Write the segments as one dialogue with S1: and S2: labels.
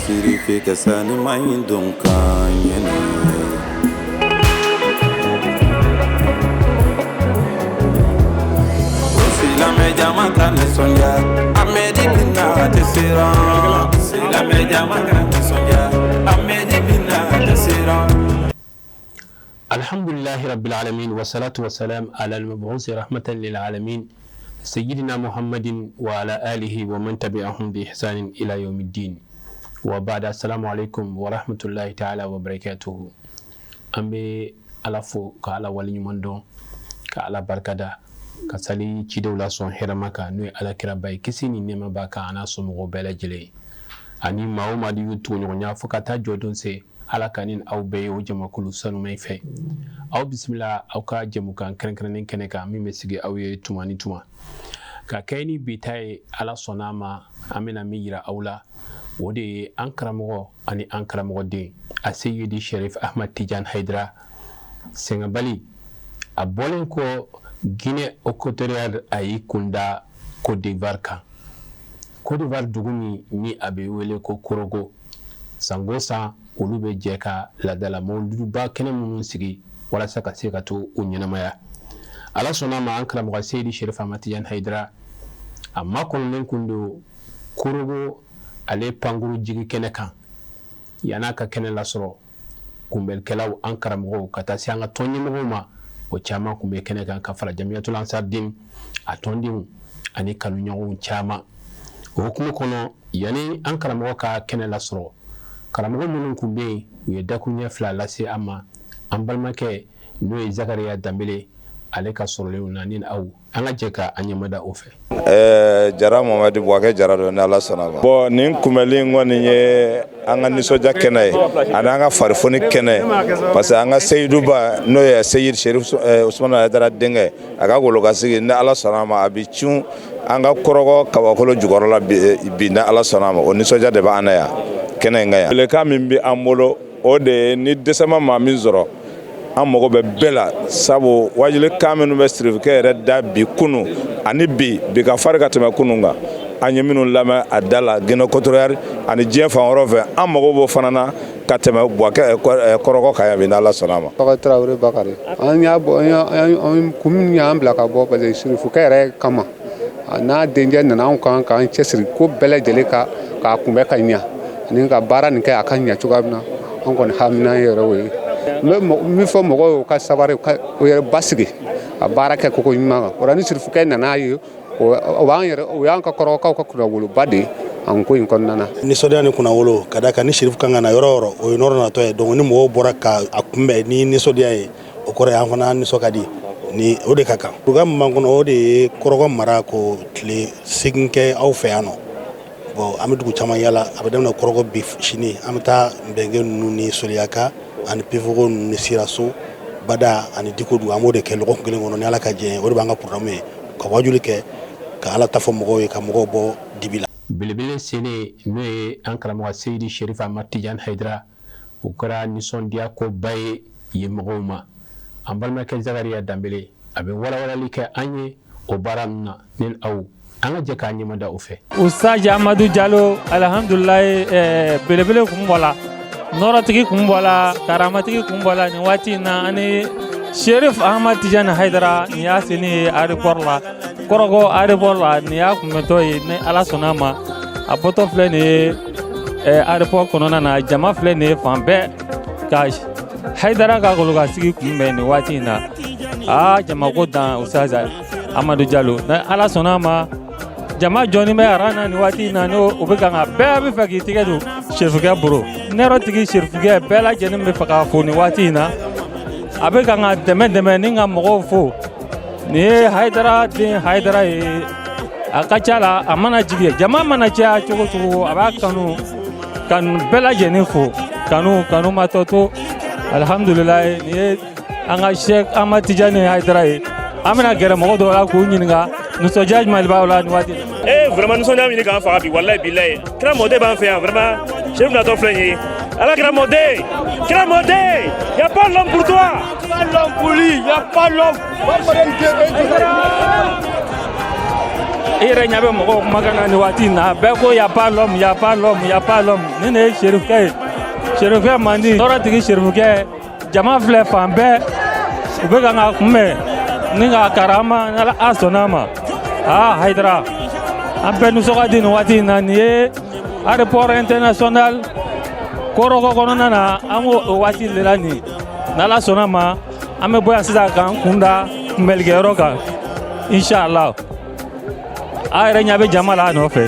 S1: sirife ka sani mayin don kan yana la media makane sonja amedi bina desira la media makane sonja amedi bina desira
S2: alhamdulillah rabbil alamin wa salatu wa salam ala al-mab'us rahmatan lil alamin sayyidina muhammadin wa ala alihi wa man tabi'ahum bi ihsanin ila yawmiddin wa ba'da. Assalamu alaikum wa rahmatullahi ta'ala wa barakatuh. Ambe alafo ka ala wali nyumondo ka ala barkada ka sali cidew la son heramaka no ala kira bay kisi ni nema baka ana so mo bela jele ani mawo madi yutu nya fuka ta jodon se ala kanin aw be o jama kulu sanu may fe aw bismillah aw ka jamu kan kren kene ka mi mesige aw ye tumani tuma ka kayni bitay ala sonama amina mira awla wode ankramo ani ankramo de asiyidi sharif ahmad tijan haidra sengabali abolen ko Guinée équatoriale ayi kunda Côte d'Ivoire kan. Côte d'Ivoire dugumi ni abe wele ko Korogo sangosa olu be jɛ ka ladala mawluduba kɛnɛ minnu sigi walasa ka se ka to u ɲɛnamaya. Ala sɔnna ma an karamɔgɔ Seydi Sherif Ahmad Tidiane Haidara a makɔnɔlen kun do Korogo ale pankuru jigi kɛnɛ kan yan'a ka kɛnɛ lasɔrɔ kunbɛlikɛlaw an karamɔgɔw ka taa se an ka tɔn ɲɛmɔgɔw ma o caman kun bɛ kɛnɛ kan ka fara Jamiyatul Ansar Din a tɔndenw ani kanuɲɔgɔnw caman o hukumu kɔnɔ yanni an karamɔgɔ ka kɛnɛ lasɔrɔ karamɔgɔ minnu kun bɛ yen u ye dakuruɲɛ fila lase an ma an balimakɛ n'o ye Zakariya Danbele ale ka sɔrɔlenw na ni aw an ka jɛ ka an ɲɛmada o fɛ.
S3: Jara Mamadi Buwake Jara don ni Ala sɔnna ma. Bon nin kunbɛli kɔni ye an ka nisɔndiya kɛnɛ ye ani an ka farifoni kɛnɛ ye parce que an ka Seyiduba n'o ye Seyidi Sherif Usmane Haidara denkɛ a ka wolokasigi ni Ala sɔnna ma a bɛ cun an ka Kɔrɔgɔ kabakolo jukɔrɔ la bi ni Ala sɔnna ma o nisɔndiya de b'an na yan kɛnɛ in kan yan. Welekan min bɛ an bolo o de ye ni dɛsɛma maa min sɔrɔ an mago bɛ bɛɛ la sabu wajilikan minnu bɛ sirifikɛ yɛrɛ da bi kunu ani bi ka fari ka tɛmɛ kunu kan an ye minnu lamɛn a da la Guinée équatoriale ani diɲɛ fan wɛrɛw fɛ an mago b'o fana na ka tɛmɛ Kɔrɔgɔ kan yan bi n'Ala sɔnna ma.
S4: Tɔgɔ Tarawele Bakari an y'a bɔ kun min y'an bila ka bɔ parce que sirifukɛ yɛrɛ kama n'a denkɛ nana anw kan k'an cɛsiri ko bɛɛ lajɛlen k'a kunbɛ ka ɲɛ ani ka baara nin kɛ a ka ɲɛ cogoya min na an kɔni hamina yɛrɛ o ye. Min fɔ mɔgɔw ka sabari o yɛrɛ basigi a baara kɛ koko ɲuman kan o la ni sirifukɛ nana ye o y'an ka Kɔrɔgɔkaw ka kunnawoloba de ye an ko in kɔnɔna na.
S5: Nisɔndiya ni kunnawolo ka da kan ni Sherif kan ka na yɔrɔ o yɔrɔ o ye nɔrɔ natɔ ye donc ni mɔgɔw bɔra ka a kunbɛn ni nisɔndiya ye o kɔrɔ ye an fana nisɔn ka di ni o de ka kan. Programme min b'an kɔnɔ o de ye Kɔrɔgɔ mara ko tile 8 kɛ aw fɛ yan nɔ bon an bɛ dugu caman yala a bɛ daminɛ Kɔrɔgɔ bi sini an bɛ taa Nbɛnkɛ ninnu ni Soliyaka ani Pifogo ni Siraso Bada ani Dikodu an b'o de kɛ lɔgɔkun kelen kɔnɔ ni Ala ka jɛ o de b'an ka programme ye ka wajuli kɛ ka Ala ta fɔ mɔgɔw ye ka mɔgɔw bɔ dibi la.
S2: Belebele sene n'o ye an karamɔgɔ Seydi Sherif Ahmad Tidiane Haidara o kɛra nisɔndiya koba ye mɔgɔw ma an balimakɛ Zakariya Danbele a bɛ walawalali kɛ an ye o baara ninnu na ni aw an ka jɛ k'an ɲɛmada o fɛ.
S6: Ustaz Amadu Jalo alhamdulilayi belebele kun bɔra nɔrɔtigi kun bɔra karamatigi kun bɔra nin waati in na ani Sherif Ahmad Tidiane Haidara nin y'a seni ye aéroport la Kɔrɔgɔ aéroport la nin y'a kunbɛntɔ ye ni Ala sɔnna ma a bɔtɔ filɛ nin ye aéroport kɔnɔna na jama filɛ nin ye fan bɛɛ ka Haidara ka golokasigi kunbɛn nin waati in na jama ko dan Ustaz Amadu Jalo ni Ala sɔnna ma jama jɔnni bɛ aran na nin waati in na n'o bɛ kan ka bɛɛ bɛ fɛ k'i tigɛ don Sherifukɛ bolo nɛrɛtigi Sherifukɛ bɛɛ lajɛlen bɛ fɛ k'a fo nin waati in na a bɛ kan ka dɛmɛ ni ka mɔgɔw fo nin ye Haidara den Haidara ye a ka ca la a mana jigi jama mana caya cogo cogo a b'a kanu bɛɛ lajɛlen fo kanu matɔ to alhamdulilayi nin ye an ka Sheikh Ahmad Tidiane Haidara ye an bɛna gɛrɛ mɔgɔ dɔw la k'u ɲininka nisɔndiya jumɛn de b'aw la nin waati in na.
S7: Vraiment nisɔndiya ɲini k'an faga bi walayi bilayi kira mɔden b'an fɛ yan vraiment Sherif natɔ filɛ nin ye ala kira mɔden y a pas l'homme pour toi.
S8: Y a pas l'homme pour lui, y a pas l'homme.
S6: yɛrɛ ɲɛ bɛ mɔgɔw kumakan na nin waati in na bɛɛ ko y a pas l'homme y a pas l'homme y a pas l'homme nin de ye serifukɛ ye serifukɛ man di tɔɔrɔtigi serifukɛ jama filɛ fan bɛɛ u bɛ ka n kunbɛn ni ka karama ni a sɔnna ma Haidara an bɛɛ nisɔn ka di nin waati in na nin ye aéroport international Koroko kɔnɔna na an b'o waati de la nin n'Ala sɔnna ma an bɛ bɔ yan sisan k'an kun da kunbɛlikɛyɔrɔ kan inshallah a yɛrɛ ɲɛ bɛ jama la a nɔfɛ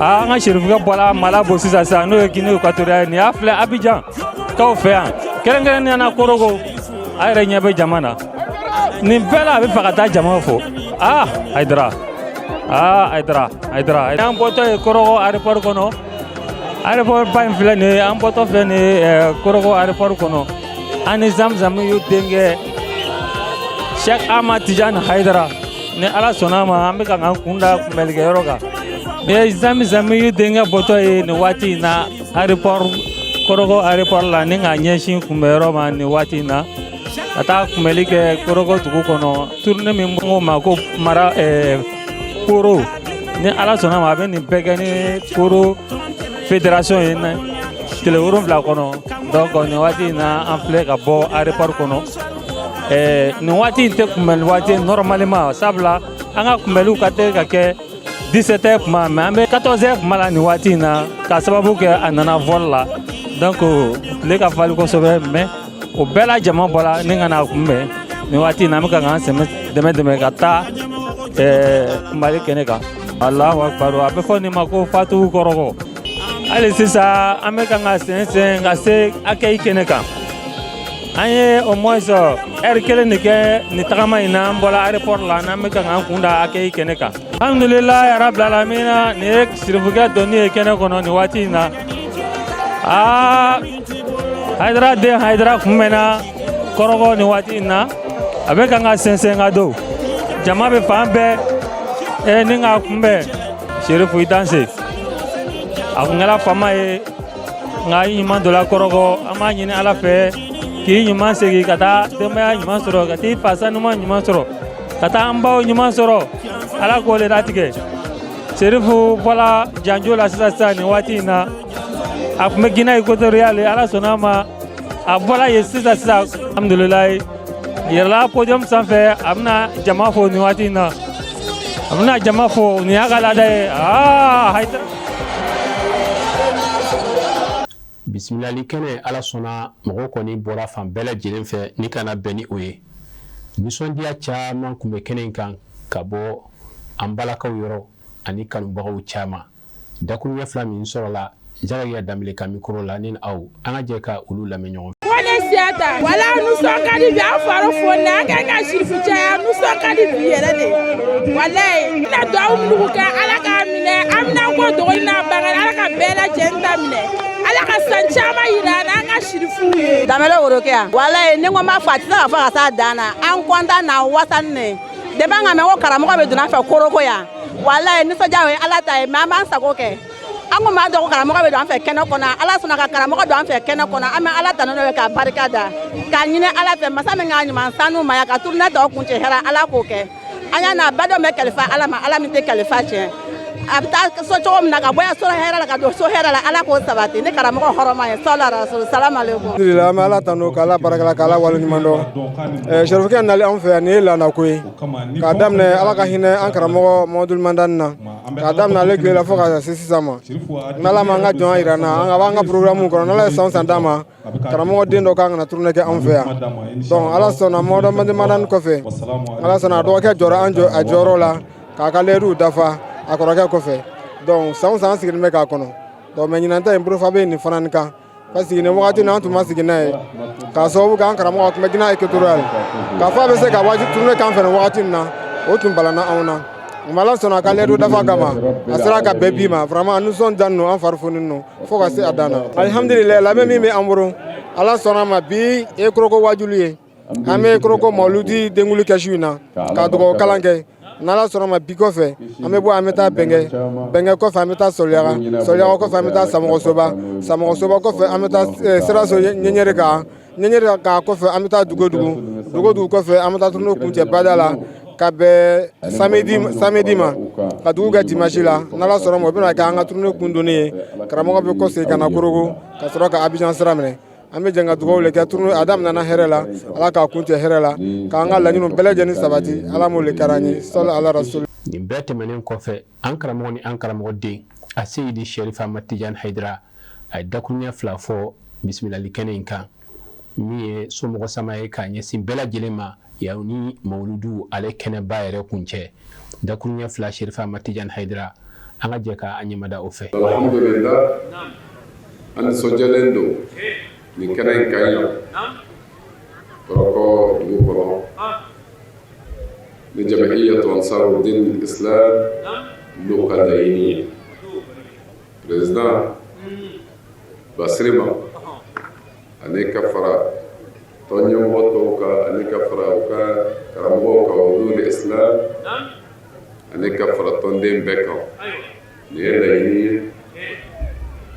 S6: an ka serifukɛ bɔra Malabo sisan n'o ye Guinée équatoriale nin y'a filɛ Abidjan kaw fɛ yan kɛrɛnkɛrɛnnenya na Koroko a yɛrɛ ɲɛ bɛ jama na nin bɛɛ la a bɛ fɛ ka taa jama fo Haidara an bɔtɔ ye Koroko aéroport kɔnɔ aéroport ba in filɛ nin ye an bɔtɔ filɛ nin ye Koroko aéroport kɔnɔ an ni Zamzam y'u denkɛ Cheikh Ahmad Tidiane Haidara ni Ala sɔnna ma an bɛ ka k'an kun da kunbɛlikɛyɔrɔ kan nin ye Zamzam y'u denkɛ bɔtɔ ye nin waati in na aéroport Koroko aéroport la ni k'a ɲɛsin kunbɛyɔrɔ ma nin waati in na ka taa kunbɛli kɛ Koroko dugu kɔnɔ tournée min b'o ma ko mara Koro ni Ala sɔnna ma a bɛ nin bɛɛ kɛ ni Koro fédération ye tile 7 kɔnɔ donc nin waati in na an filɛ ka bɔ aéroport kɔnɔ nin waati in tɛ kunbɛli waati normalement sabula an ka kunbɛliw ka tɛ ka kɛ 17h kuma mais an bɛ 14h kuma la nin waati in na ka sababu kɛ a nana vol la donc tile ka fali kosɛbɛ mais o bɛɛ la jama bɔra ni ka na kunbɛn nin waati in na an bɛ ka k'an dɛmɛ ka taa kunbali kɛnɛ kan Allahu akbar a bɛ fɔ nin ma ko Fatuhu Koroko hali sisan an bɛ ka sɛnsɛn ka se accueil kɛnɛ kan an ye au moins heure 1 de kɛ nin tagama in na an bɔra aéroport la n'an bɛ ka k'an kun da accueil kɛnɛ kan alhamdulilayi yarabi alamina nin ye serifukɛ dɔnni ye kɛnɛ kɔnɔ nin waati in na Haidara den Haidara kunbɛnna Koroko nin waati in na a bɛ ka sɛnsɛn ka don jama bɛ fan bɛɛ ni k'a kunbɛn Serifu i danse a kun kɛra faama ye nka i ɲuman donna Koroko an b'a ɲini Ala fɛ k'i ɲuman segin ka taa denbaya ɲuman sɔrɔ ka t'i fa sanuman ɲuman sɔrɔ ka taa an baw ɲuman sɔrɔ Ala k'o le latigɛ Serifu bɔra janjo la sisan nin waati in na a kun bɛ Guinée équatoriale Ala sɔnna ma a bɔra yen sisan alhamdulilayi yɛrɛla podium sanfɛ a bɛna jama fo nin waati in na a bɛna jama fo nin y'a ka laada ye Haidara
S2: bisimilali kɛnɛ Ala sɔnna mɔgɔw kɔni bɔra fan bɛɛ lajɛlen fɛ ni kana bɛn ni o ye nisɔndiya caman kun bɛ kɛnɛ in kan ka bɔ an balakaw yɔrɔ ani kanubagaw caman dakuruɲɛ 2 min sɔrɔla Jaragiya Danbele ka mikoro la ni aw an ka jɛ ka olu lamɛn ɲɔgɔn fɛ
S8: wala siyata wala nusɔn ka di bi an faro fonna an kan ka sirifu caya nusɔn ka di bi yɛrɛ de walayi bɛna duwawu minnu kɛ Ala k'a minɛ an bɛna ko dɔgɔnin n'a bange Ala ka bɛɛ lajɛlen ta minɛ Ala ka san caman yira an na an ka sirifuw ye Danbele Woroke yan walayi ni ko n b'a fɔ a tɛ se ka fɔ ka s'a dan na an content na wasa ne depuis an ka mɛn ko karamɔgɔ bɛ donna fɛ Koroko yan walayi nisɔndiya o ye Ala ta ye mais an b'an sago kɛ an ko maa dɔn ko karamɔgɔ bɛ don an fɛ kɛnɛ kɔnɔ Ala sɔnna ka karamɔgɔ don an fɛ kɛnɛ kɔnɔ an bɛ Ala tanu n'o ye k'a barika da k'a ɲini Ala fɛ masa min k'a ɲuman sanu ma yan ka tournée tɔw kuncɛ hɛrɛ Ala k'o kɛ an y'a n'a ba dɔ bɛ kalifa Ala ma Ala min tɛ kalifa tiɲɛ a bɛ taa so cogo min na ka bɔ yan so hɛrɛ la ka don so hɛrɛ la Ala k'o sabati ni karamɔgɔ hɔrɔma ye sɔla rasul salamu aleykum
S9: alhamdulillah an bɛ Ala tanu k'Ala barakala k'Ala waleɲuman dɔn serifukɛ nali an fɛ yan nin ye laadako ye k'a daminɛ Ala ka hinɛ an karamɔgɔ Mamadu Mandani na k'a daminɛ ale tile la fo ka se sisan ma n'Ala ma an ka jɔn jira n na an ka b'an ka programme kɔnɔ n'Ala ye san d'a ma karamɔgɔ den dɔ kan ka na tournée kɛ an fɛ yan donc Ala sɔnna Mamadu Mandani kɔfɛ Ala sɔnna a dɔgɔkɛ jɔra a jɔyɔrɔ la k'a ka lɛriw dafa a kɔrɔkɛ kɔfɛ donc san an sigilen bɛ k'a kɔnɔ donc mais ɲinan ta in bolofa bɛ nin fana kan parce que nin wagati na an tun ma sigi n'a ye k'a sababu kɛ an karamɔgɔ tun bɛ Guinée équatoriale k'a fɔ a bɛ se ka waati tournée k'an fɛ nin wagati in na o tun balana anw na mais Ala sɔnna a ka lɛriw dafa kama a sera ka bɛɛ bi ma vraiment a nisɔndiyalen don an fari funin don fo ka se a dan na alhamdulilayi lamɛn min bɛ an bolo Ala sɔnna ma bi ye Koroko wajulu ye an bɛ Koroko mawuludi denkuli kɛ su in na ka dugawu kalan kɛ n'Ala sɔnna ma bi kɔfɛ an bɛ bɔ an bɛ taa Bɛnkɛ kɔfɛ an bɛ taa Sɔliyaga kɔfɛ an bɛ taa Samɔgɔsoba kɔfɛ an bɛ taa Siraso Ɲɛɲɛri kan kɔfɛ an bɛ taa Dugodugu kɔfɛ an bɛ taa tournée kuncɛ Bada la ka bɛn samedi ma ka dugu kɛ dimanche la n'ala sɔrɔ ma o bɛna kɛ an ka tournée kundonni ye karamɔgɔ bɛ kɔ segin ka na Korogo ka sɔrɔ ka Abidjan sira minɛ an bɛ jɛn ka dugawu le kɛ tournée a daminɛna hɛrɛ la ala k'a kun cɛ hɛrɛ la k'an ka laɲiniw bɛɛ lajɛlen sabati ala m'o le kɛra an ye sɔli ala rasul.
S2: Nin bɛɛ tɛmɛnen kɔfɛ an karamɔgɔ ni an karamɔgɔden a Seyidi Sherif Ahmad Tidiane Haidara a ye dakuruɲɛ 2 fɔ bisimilali kɛnɛ in kan min ye somɔgɔ sama ye k'a ɲɛsin bɛɛ lajɛlen ma yaw ni mawuludu ale kɛnɛba yɛrɛ kun cɛ dakuruɲɛ 2 Sherif Ahmad Tidiane Haidara an ka jɛ ka an ɲɛmada o fɛ.
S10: Alhamdulillah an nisɔndiyalen don nin kɛnɛ in kan yan Kɔrɔkɔ dugu kɔnɔ ni Jam'iyyatu Ansarud-Din Islam n'o ka laɲini ye président Basiri ma ani ka fara tɔnɲɛmɔgɔ tɔw kan ani ka fara u ka karamɔgɔw kan Hudud Islam ani ka fara tɔnden bɛɛ kan nin ye laɲini ye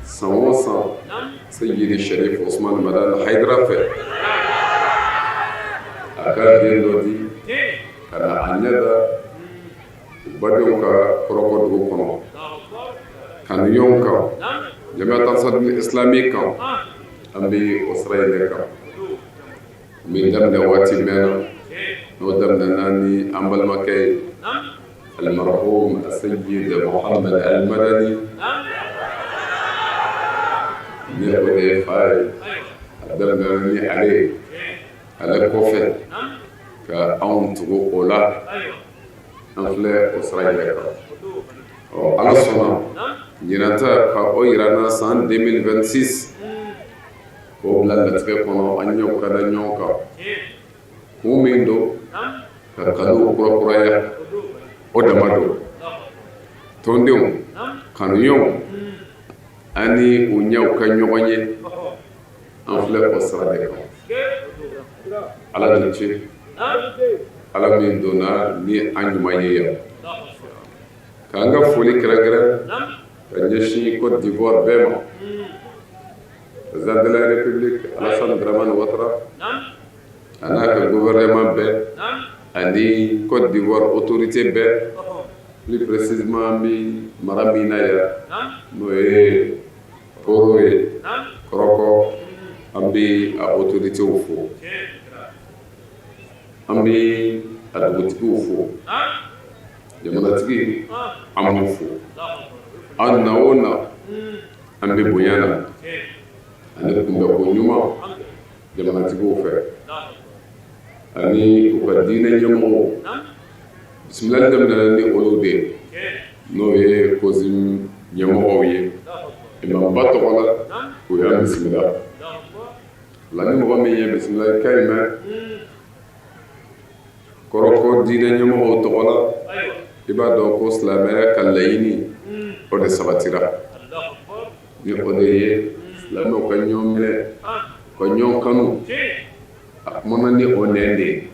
S10: san o san Seyidi Sherif Usman Madani Haidara fɛ a ka den dɔ di ka na a ɲɛda badenw ka Kɔrɔkɔ dugu kɔnɔ kanuyɔnw kan Jam'iyyatu Ansarud-Din Islami kan an bɛ o sira in de kan n bɛ daminɛ waati mɛn na n'o daminɛna ni an balimakɛ ye Al-Marhum Seyid Muhammad Al-Madani ni o de ye fa ye a daminɛna ni ale ye ale kɔfɛ ka anw tugu o la an filɛ o sira in de kan ala sɔnna ɲinata ka o yirana san 2026 k'o bila latigɛ kɔnɔ an ɲɛw ka da ɲɔgɔn kan kun min don ka kanu kurakuraya o dama don tɔndenw kanuyɔnw ani u ɲɛw ka ɲɔgɔn ye an filɛ o sira de kan ala ni ce ala min donna ni an ɲuman ye yan k'an ka foli kɛrɛnkɛrɛn ka ɲɛsin Côte d'Ivoire bɛɛ ma président de la République Alassane Dramane Ouattara a n'a ka gouvernement bɛɛ ani Côte d'Ivoire autorité bɛɛ plus précisément bi mara min na yan n'o ye Koro ye Kɔrɔkɔ an bɛ a autoritéw fo an bɛ a dugutigiw fo jamanatigi an b'u fo an na o na an bɛ bonya na ani kunbɛko ɲuman jamanatigiw fɛ ani u ka diinɛ ɲɛmɔgɔw bisimilali daminɛna ni olu de ye n'o ye COSIM ɲɛmɔgɔw ye imamba tɔgɔ la o y'an bisimila la ni mɔgɔ min ye bisimilali kan in mɛn Kɔrɔkɔ diinɛ ɲɛmɔgɔw tɔgɔ la i b'a dɔn ko silamɛya ka laɲini o de sabatira ni o de ye silamɛw ka ɲɔgɔn minɛ ka ɲɔgɔn kanu a kumana ni o nɛn de ye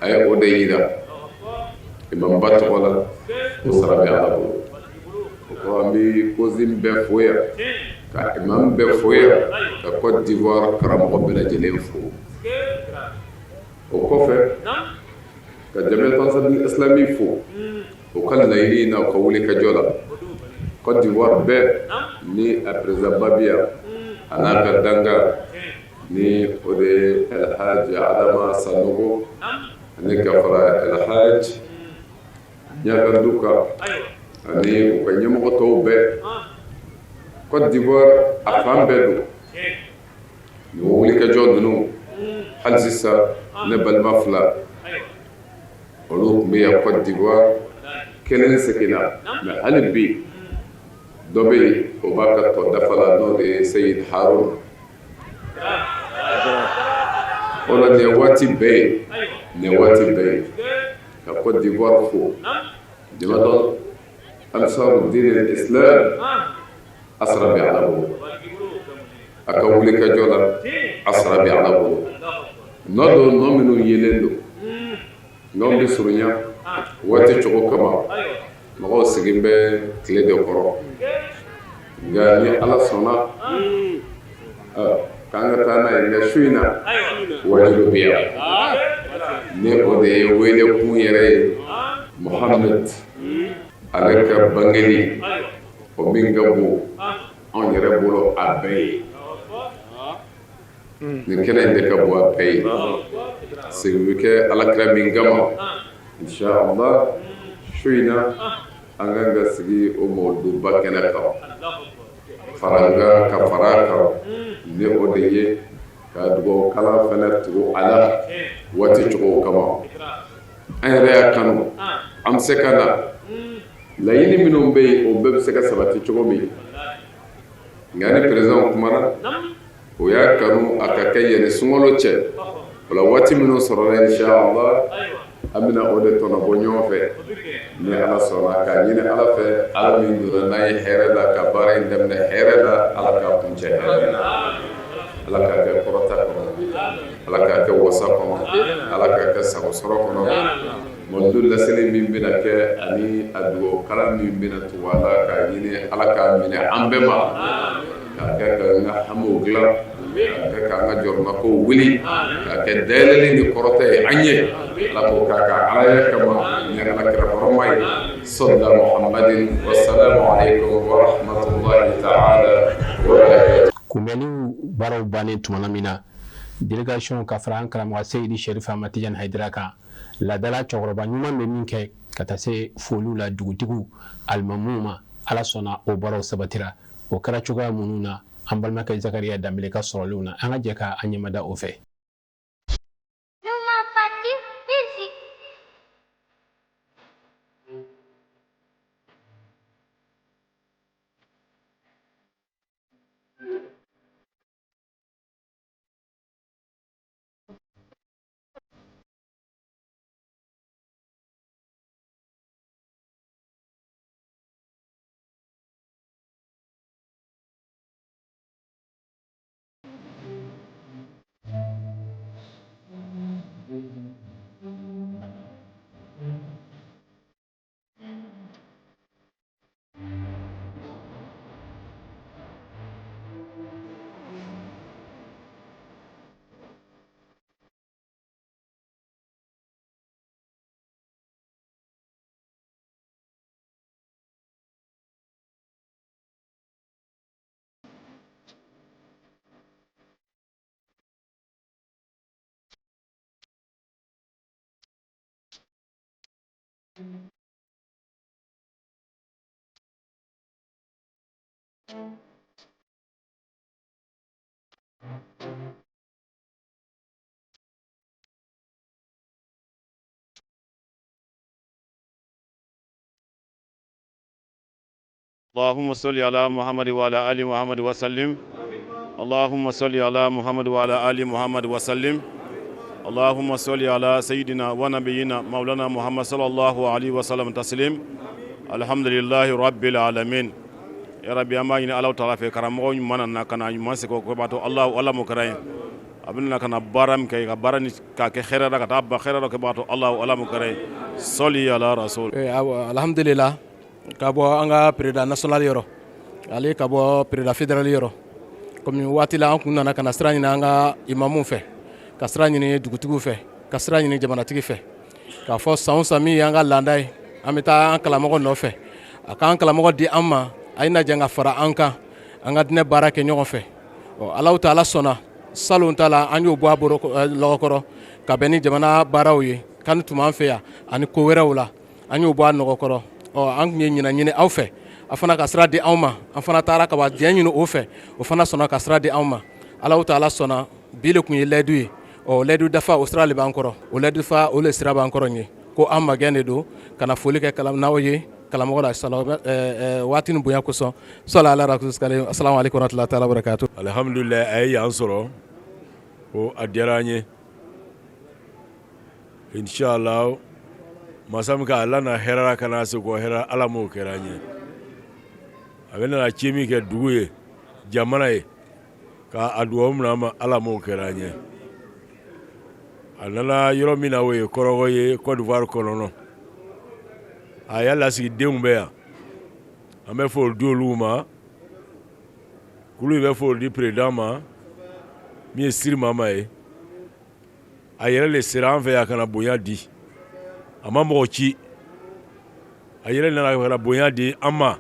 S10: a ye o de yira imamba tɔgɔ la o sara bɛ ala bolo o kɔrɔ an bɛ COSIM bɛɛ fo yan ka imam bɛɛ fo yan ka Côte d'Ivoire karamɔgɔ bɛɛ lajɛlen fo o kɔfɛ ka Jam'iyyatu Ansarud-Din Islami fo o ka laɲini na o ka wulikajɔ la Côte d'Ivoire bɛɛ ni a président Babiya a n'a ka danga ni o de ye El Hadj Adama Sanogo ani ka fara El Hadj Ɲaganduka ani u ka ɲɛmɔgɔ tɔw bɛɛ Côte d'Ivoire a fan bɛɛ don nin wulikajɔ ninnu hali sisan ne balima fila olu tun bɛ yan Côte d'Ivoire kelen seginna mais hali bi dɔ bɛ yen o b'a ka tɔ dafa la n'o de ye Seyid Harun o la nin waati bɛɛ ye ka Côte d'Ivoire fo Jam'iyyatu Ansarud-Din Islam a sara bɛ ala bolo a ka wulikajɔ la a sara bɛ ala bolo nɔ don nɔ minnu yelen don nɔ bɛ surunya waati cogo kama mɔgɔw sigin bɛ tile de kɔrɔ nka ni ala sɔnna k'an ka taa n'a ye nka su in na wajibi bɛ yan ni o de ye wele kun yɛrɛ ye Muhammed ale ka bangeli o min ka bon anw yɛrɛ bolo a bɛɛ ye nin kɛnɛ in de ka bon a bɛɛ ye sigi bɛ kɛ alakira min kama inshallah su in na an kan ka sigi o mawluduba kɛnɛ kan faranga ka fara kan ni o de ye ka dugawu kala fana tugu a la waati cogo kama an yɛrɛ y'a kanu an bɛ se ka na laɲini minnu bɛ yen o bɛɛ bɛ se ka sabati cogo min nka ni président kumana o y'a kanu a ka kɛ yanni sunkalo cɛ o la waati minnu sɔrɔla inshallah an bɛna o de tɔnɔ bɔ ɲɔgɔn fɛ ni ala sɔnna k'a ɲini ala fɛ ala min donna n'an ye hɛrɛ la ka baara in daminɛ hɛrɛ la ala k'a kuncɛ hɛrɛ la ala k'a kɛ kɔrɔta kɔnɔ ala k'a kɛ wasa kɔnɔ ala k'a kɛ sago sɔrɔ kɔnɔ mɔdu laseli min bɛna kɛ ani a dugawu kalan min bɛna tugu a la k'a ɲini ala k'a minɛ an bɛɛ ma k'a kɛ k'an ka hamiw dilan k'a kɛ k'an ka jɔrɔnakow wuli k'a kɛ dayɛlɛli ni kɔrɔta ye an ye ala k'o k'a ka ala ye kama ni ala kɛrɛfɛrɛma ye sɔlila muhammadin wasalamu alaikum wa rahmatullahi ta'ala wa barakatuh.
S2: Kunbɛnniw baaraw bannen tuma min na délégation ka fara an karamɔgɔ Seyidi Sherif Ahmad Tidiane Haidara kan laadala cɛkɔrɔba ɲuman bɛ min kɛ ka taa se foliw la dugutigiw alimamuw ma ala sɔnna o baaraw sabatira o kɛra cogoya minnu na an balimakɛ Zakariya Danbele ka sɔrɔliw na an ka jɛ ka an ɲɛmada o fɛ.
S11: اللهم صل على محمد وعلى آل محمد وسلم اللهم صل على محمد وعلى آل محمد وسلم اللهم صل على سيدنا ونبينا مولانا محمد صلى الله عليه وسلم تسليم الحمد لله رب العالمين يا رب يا ما ين الله تعالى في كرامه من نكنا يمسك وكباتو الله ولا مكرين أبنا كنا بارم كي بارني كخيرا كتاب خيرا كباتو الله ولا مكرين صلي على رسول
S12: الحمد لله kabo anga président national yoro ali kabo président fédéral yoro comme wati la an kun nana kana sira ɲini an ka imamu fɛ ka sira ɲini dugutigiw fɛ ka sira ɲini jamanatigi fɛ k'a fɔ san o san min y'an ka laada ye an bɛ taa an kalamɔgɔ nɔfɛ a k'an kalamɔgɔ di an ma a ye na jɛ ka fara an kan an ka diinɛ baara kɛ ɲɔgɔn fɛ Alahu Taala sɔnna salon ta la an y'o bɔ a bolo lɔgɔkɔrɔ ka bɛn ni jamana baaraw ye kan tun b'an fɛ yan ani ko wɛrɛw la an y'o bɔ a nɔgɔkɔrɔ an kun ye ɲini aw fɛ a fana ka sira di anw ma an fana taara ka diɲɛ ɲini o fɛ o fana sɔnna ka sira di anw ma Alahu Taala sɔnna bi le kun ye layidu ye layidu dafa o sira le b'an kɔrɔ o layidu fa o le sira b'an kɔrɔ ye ko an magɛn de don ka na foli kɛ n'aw ye kalamɔgɔ la waati ni bonya kosɔn sɔli ala rasulillah assalamu alaikum warahmatullahi taala barakatuh.
S13: Alhamdulillah a ye yan sɔrɔ ko a diyara an ye inshallah masa min ka ala na hɛrɛ ka na se ko hɛrɛ ala m'o kɛra an ye a bɛ na ci min kɛ dugu ye jamana ye ka a dugawu minɛ an ma ala m'o kɛra an ye a nana yɔrɔ min na o ye kɔrɔgɔ ye Côte d'Ivoire kɔnɔ a y'a lasigi denw bɛ yan an bɛ foli di olu ma kulu bɛ foli di président ma min ye siri mama ye a yɛrɛ le sera an fɛ yan kana bonya di a ma mɔgɔ ci a yɛrɛ nana kana bonya di an ma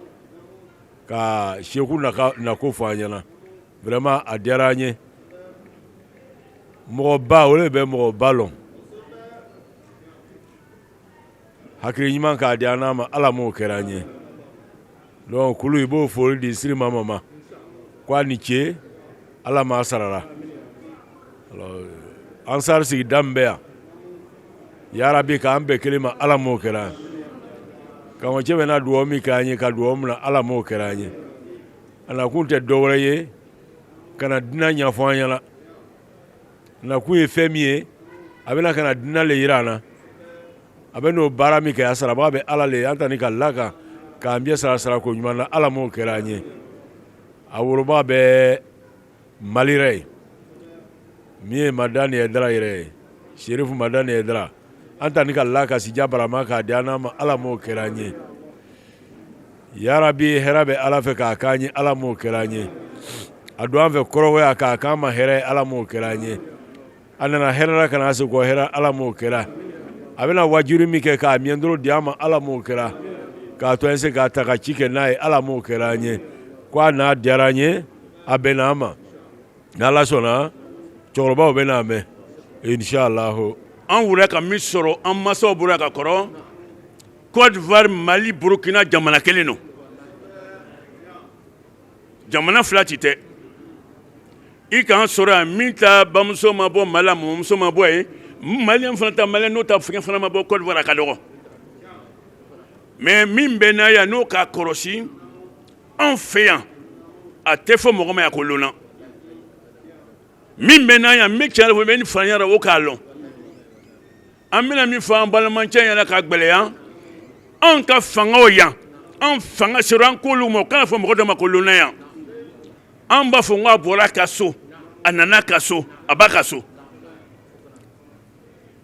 S13: ka Seku nako fɔ an ɲɛna vraiment a diyara an ye mɔgɔba o de bɛ mɔgɔba lɔn hakili ɲuman k'a di an n'a ma Ala m'o kɛra an ye donc kulu i b'o foli di siri mama ma k'a ni ce Ala m'a sarara alors ansar sigi dan bɛ yan yarabi k'an bɛɛ kelen ma Ala m'o kɛra an karamɔgɔcɛ bɛ na dugawu min k'an ye ka dugawu min na Ala m'o kɛra an ye a na kun tɛ dɔwɛrɛ ye ka na diinɛ ɲɛfɔ an ɲɛna na kun ye fɛn min ye a bɛna ka na diinɛ le jira an na a bɛ n'o baara min kɛ a sarabaga bɛ Ala le ye an ta ni ka lakan k'an bɛɛ sara ko ɲuman na Ala m'o kɛra an ye a woroba bɛ Malirɛ ye min ye Madani Aidara yɛrɛ ye Sherifu Madani Aidara an ta ni ka lakan Sija Barama k'a di an n'a ma Ala m'o kɛra an ye yarabi hɛrɛ bɛ Ala fɛ k'a k'an ye Ala m'o kɛra an ye a don an fɛ kɔrɔgɔya k'a k'an ma hɛrɛ Ala m'o kɛra an ye a nana hɛrɛ la kana se k'o hɛrɛ Ala m'o kɛra a bɛna wajuri min kɛ k'a miɲɛ dɔrɔn di an ma Ala m'o kɛra k'a to an se k'a ta ka ci kɛ n'a ye Ala m'o kɛra an ye ko a n'a diyara an ye a bɛnna an ma n'Ala sɔnna cɛkɔrɔbaw bɛ n'a mɛn inshallah
S14: an wulila ka min sɔrɔ an masaw bolo ka kɔrɔ Côte d'Ivoire Mali Burkina jamana kelen don jamana fila ci tɛ i kan sɔrɔ yan min ta bamuso ma bɔ Mali la mɔmuso ma bɔ yen Malien fana ta Malien n'o ta fɛn fana ma bɔ Côte d'Ivoire a ka dɔgɔ mais min bɛ n'a yan n'o k'a kɔlɔsi an fɛ yan a tɛ fɔ mɔgɔ ma yan ko lona min bɛ n'a yan min cɛ fɔ bɛ ni fanya ra o k'a lɔn an bɛna min fɔ an balimacɛ ɲɛna ka gbɛlɛya an ka fangaw yan an fanga sera an k'olu ma o kana fɔ mɔgɔ dɔ ma ko lona yan an b'a fɔ n k'a bɔra ka so a nana ka so a b'a ka so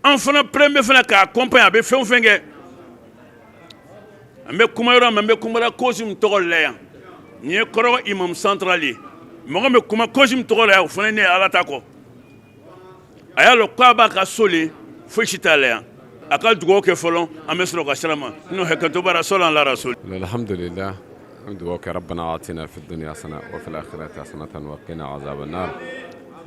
S14: an fana premier fana k'a accompagner a bɛ fɛn o fɛn kɛ an bɛ kuma yɔrɔ min an bɛ kuma cause min tɔgɔ la yan nin ye kɔrɔgɔ imam central ye mɔgɔ bɛ kuma cause min tɔgɔ la yan o fana ne ye Ala ta kɔ a y'a dɔn k'a b'a ka so le foyi si t'a la yan a ka dugawu kɛ fɔlɔ an bɛ sɔrɔ ka sira ma n'o hakɛto bara sɔlɔ an la rasul
S10: alhamdulillah دعوك ربنا آتنا في الدنيا حسنة وفي الآخرة حسنة وقنا عذاب النار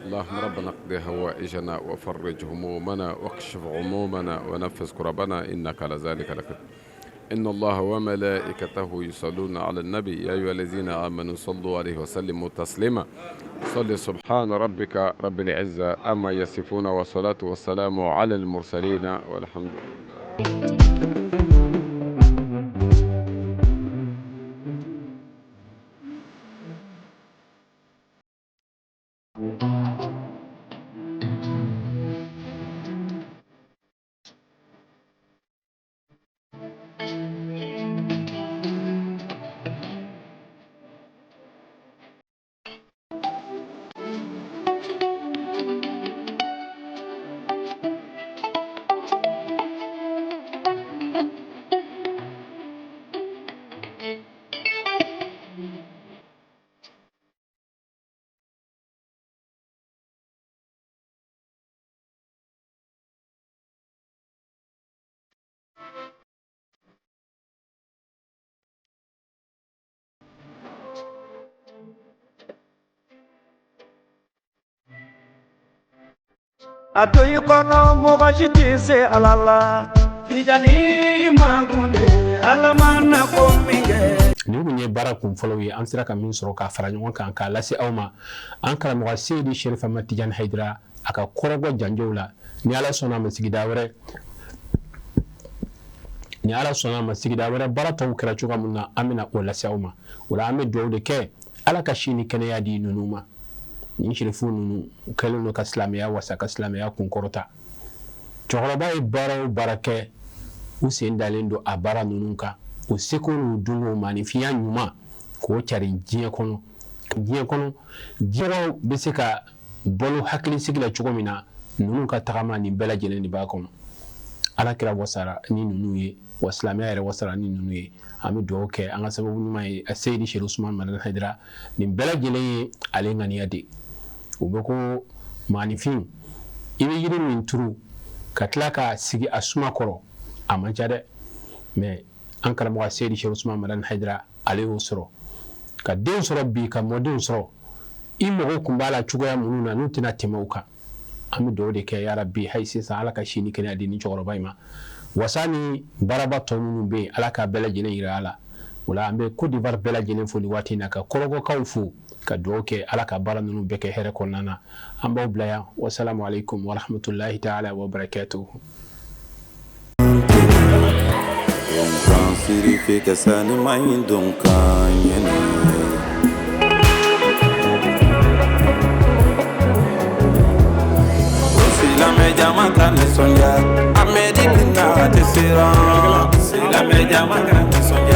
S10: اللهم ربنا اقضي هوائجنا وفرج همومنا واكشف عمومنا ونفس كربنا إنك على ذلك لقدير إن الله وملائكته يصلون على النبي يا أيها الذين آمنوا صلوا عليه وسلموا تسليما صل سبحان ربك رب العزة أما يصفون والصلاة والسلام على المرسلين والحمد لله.
S15: Atoyi kono mugashiti se alala Tijani magunde alamana kominge
S2: ni kun ye baara kun fɔlɔ ye an sera ka min sɔrɔ k'a fara ɲɔgɔn kan k'a lase aw ma an karamɔgɔ Seydi Sherif Ahmad Tijani Haidara a ka kɔrɔbɔ janjow la ni Ala sɔnna a ma sigida wɛrɛ baara tɔw kɛra cogoya min na an bɛna o lase aw ma o la an bɛ dugawu de kɛ Ala ka si ni kɛnɛya di ninnu ma ni sherifu ninnu kɛlen don ka silamɛya wasa ka silamɛya kunkɔrɔta cɛkɔrɔba ye baara o baara kɛ u sen dalen don a baara ninnu kan o seko n'u dungo maanifinya ɲuman k'o cari diɲɛ kɔnɔ diɲɛ bɛ se ka balo hakilisigi la cogo min na ninnu ka tagama nin bɛɛ lajɛlen de b'a kɔnɔ Ala kira wasara ni ninnu ye wa silamɛya yɛrɛ wasara ni ninnu ye an bɛ dugawu kɛ an ka sababu ɲuman ye Seydi Sherif Ahmad Haidara nin bɛɛ lajɛlen ye ale ŋaniya de u bɛ ko maanifin i bɛ yiri min turu ka tila ka sigi a suma kɔrɔ a man ca dɛ mais an karamɔgɔ Seydi Cheikh Ousmane Madani Haidara ale y'o sɔrɔ ka den sɔrɔ bi ka mɔdenw sɔrɔ i mago kun b'a la cogoya minnu na n'u tɛna tɛmɛ o kan an bɛ dugawu de kɛ ya Rabbi hayi sisan ala ka si ni kɛnɛya di ni cɛkɔrɔba in ma wasa ni baaraba tɔ minnu bɛ yen ala ka bɛɛ lajɛlen yira a la o la an bɛ Côte d'Ivoire bɛɛ lajɛlen fo nin waati in na ka kɔrɔbɔkaw fo ka dugawu kɛ ala ka baara ninnu bɛɛ kɛ hɛrɛ kɔnɔna na an b'aw bila yan wasalamu alaikum wa rahmatulahi ta'ala wa barakatuhu.
S1: Siri ke sani main dong kanyene Sila me jama kan sonja amedi bina tesira Sila me jama kan sonja